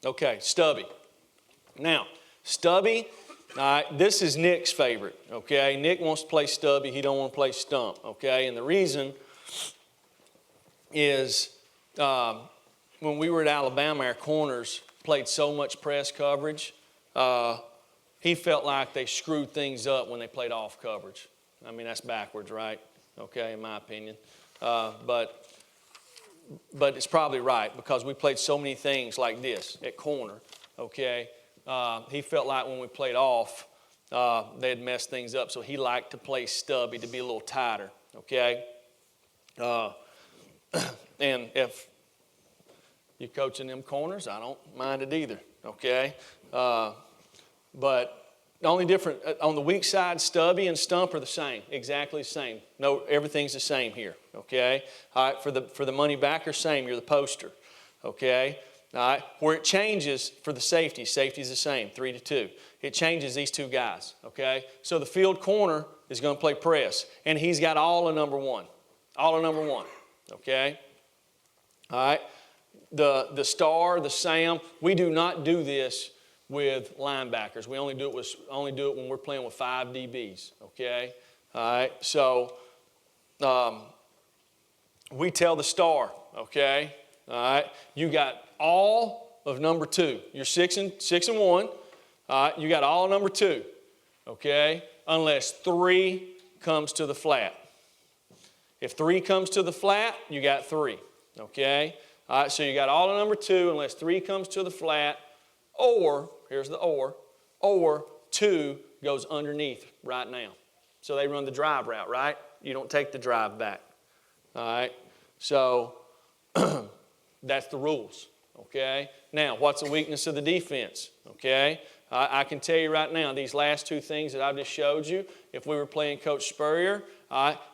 Okay, Stubbie. Now, Stubbie, this is Nick's favorite, okay? Nick wants to play Stubbie. He don't want to play stump, okay? And the reason is when we were at Alabama, our corners played so much press coverage. He felt like they screwed things up when they played off coverage. I mean, that's backwards, right? Okay, in my opinion. But it's probably right because we played so many things like this at corner, okay? He felt like when we played off, they had messed things up, so he liked to play Stubbie to be a little tighter, okay? And if you're coaching them corners, I don't mind it either, okay? But the only difference, on the weak side, Stubbie and stump are the same, exactly the same. No, everything's the same here, okay? All right, for the money backer, same, you're the poster, okay? All right, where it changes for the safety's the same, 3-2. It changes these two guys, okay? So the field corner is going to play press, and he's got all of number one, okay? All right, the star, the Sam, we do not do this with linebackers. We only do it when we're playing with 5 DBs, okay? All right, so we tell the star, okay? All right, you got all of number 2. You're 6 and 1. All right, you got all of number 2, okay? Unless 3 comes to the flat. If 3 comes to the flat, you got 3, okay? All right, so you got all of number 2 unless 3 comes to the flat, or, here's the or 2 goes underneath right now. So they run the drive route, right? You don't take the drive back, all right? So that's the rules, okay? Now, what's the weakness of the defense, okay? I can tell you right now, these last 2 things that I've just showed you, if we were playing Coach Spurrier,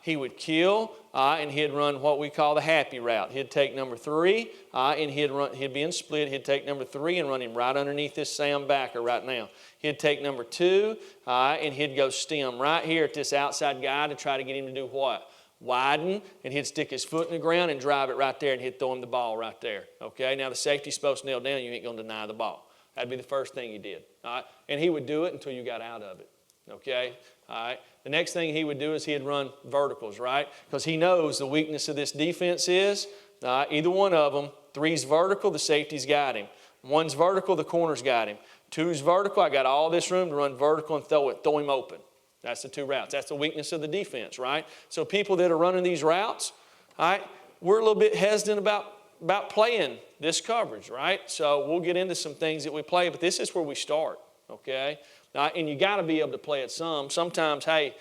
he would kill, and he'd run what we call the happy route. He'd take number 3, and he'd be in split. He'd take number 3 and run him right underneath this Sam backer right now. He'd take number 2, and he'd go stem right here at this outside guy to try to get him to do what? Widen, and he'd stick his foot in the ground and drive it right there, and he'd throw him the ball right there, okay? Now, the safety's supposed to nail down. You ain't going to deny the ball. That'd be the first thing he did, all right? And he would do it until you got out of it, okay? All right. The next thing he would do is he'd run verticals, right? Because he knows the weakness of this defense is either one of them. 3's vertical, the safety's got him. 1's vertical, the corner's got him. 2's vertical, I got all this room to run vertical and throw him open. That's the 2 routes. That's the weakness of the defense, right? So people that are running these routes, all right, we're a little bit hesitant about playing this coverage, right? So we'll get into some things that we play, but this is where we start, okay? And you got to be able to play it some. Sometimes, hey,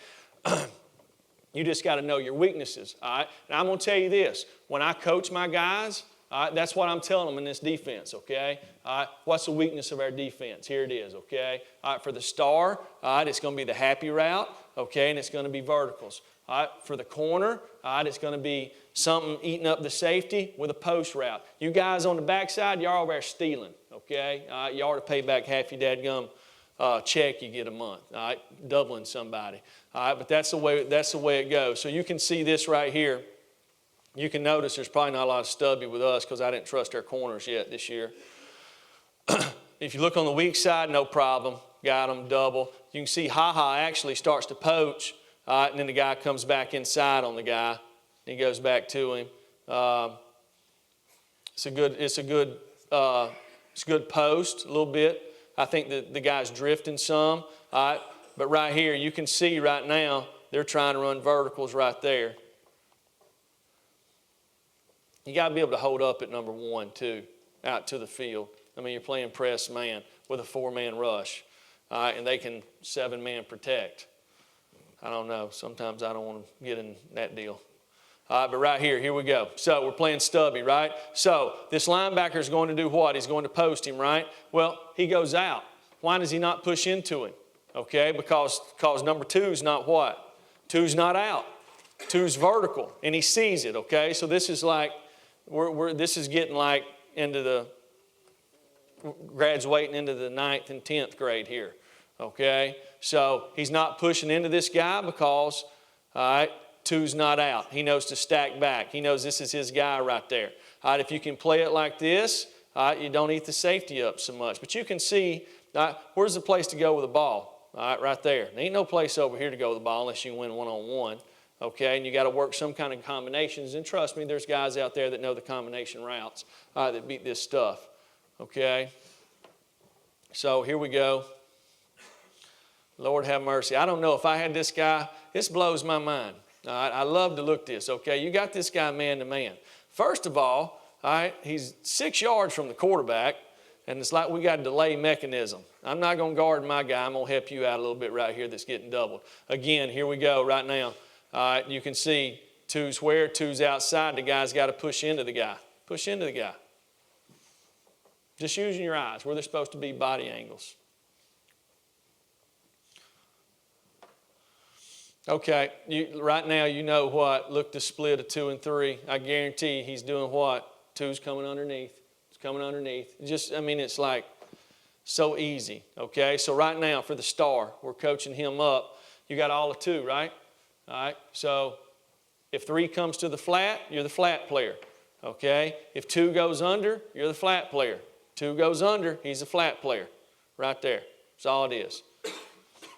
you just got to know your weaknesses, all right? And I'm going to tell you this. When I coach my guys, all right, that's what I'm telling them in this defense, okay? All right, what's the weakness of our defense? Here it is, okay? All right, for the star, all right, it's going to be the happy route, okay, and it's going to be verticals. All right, for the corner, all right, it's going to be something eating up the safety with a post route. You guys on the backside, y'all over there stealing, okay? All right, y'all ought to pay back half your dadgum check you get a month, all right, doubling somebody. All right, but that's the way it goes. So you can see this right here. You can notice there's probably not a lot of Stubbie with us because I didn't trust our corners yet this year. If you look on the weak side, no problem. Got them, double. You can see Ha-Ha actually starts to poach, and then the guy comes back inside on the guy. He goes back to him. It's a good post a little bit. I think that the guy's drifting some. All right, but right here, you can see right now, they're trying to run verticals right there. You got to be able to hold up at number 1, too, out to the field. I mean, you're playing press man with a 4-man rush, and they can 7-man protect. I don't know. Sometimes I don't want to get in that deal. All right, but right here we go. So we're playing Stubbie, right? So this linebacker is going to do what? He's going to post him, right? Well, he goes out. Why does he not push into him? Okay, because number 2 is not what? 2's not out. 2's vertical, and he sees it, okay? So this is like, this is getting like into the, graduating into the 9th and 10th grade here, okay? So he's not pushing into this guy because, all right, 2's not out. He knows to stack back. He knows this is his guy right there. All right, if you can play it like this, you don't eat the safety up so much. But you can see, where's the place to go with the ball? All right, right there. There ain't no place over here to go with the ball unless you win one-on-one. Okay, and you got to work some kind of combinations. And trust me, there's guys out there that know the combination routes that beat this stuff. Okay, so here we go. Lord have mercy. I don't know if I had this guy. This blows my mind. All right, I love to look at this. Okay, you got this guy man to man. First of all right, he's 6 yards from the quarterback, and it's like we got a delay mechanism. I'm not going to guard my guy. I'm going to help you out a little bit right here that's getting doubled. Again, here we go right now. All right, you can see two's where, two's outside. The guy's got to push into the guy. Push into the guy. Just using your eyes where they're supposed to be body angles. Okay, right now you know what. Look, the split of 2 and 3. I guarantee you he's doing what? 2's coming underneath. It's coming underneath. Just, I mean, it's like so easy. Okay, so right now for the star, we're coaching him up. You got all of 2, right? All right, so if 3 comes to the flat, you're the flat player. Okay, if 2 goes under, you're the flat player. 2 goes under, he's a flat player. Right there. That's all it is.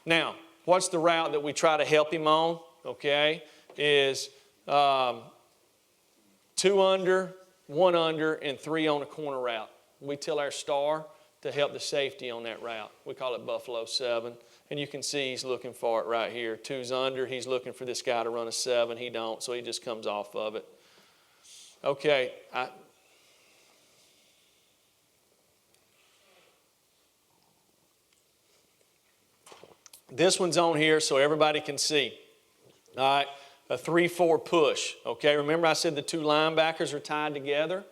Now, what's the route that we try to help him on? Okay, is 2 under, 1 under, and 3 on a corner route. We tell our star to help the safety on that route. We call it Buffalo 7. And you can see he's looking for it right here. 2's under, he's looking for this guy to run a 7. He don't, so he just comes off of it. Okay, this one's on here so everybody can see. All right, a 3-4 push. Okay, remember I said the 2 linebackers are tied together?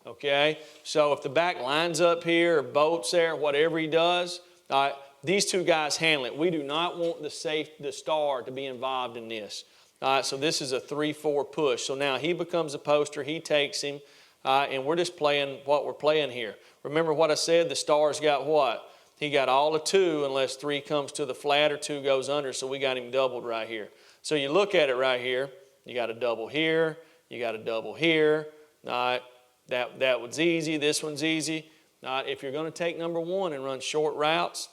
Okay, so if the back lines up here or bolts there, whatever he does, all right, these 2 guys handle it. We do not want the star to be involved in this. All right, so this is a 3-4 push. So now he becomes a poster, he takes him, and we're just playing what we're playing here. Remember what I said, the star's got what? He got all of 2 unless 3 comes to the flat or 2 goes under, so we got him doubled right here. So you look at it right here, you got a double here, you got a double here. All right, that one's easy, this one's easy. All right, if you're going to take number 1 and run short routes,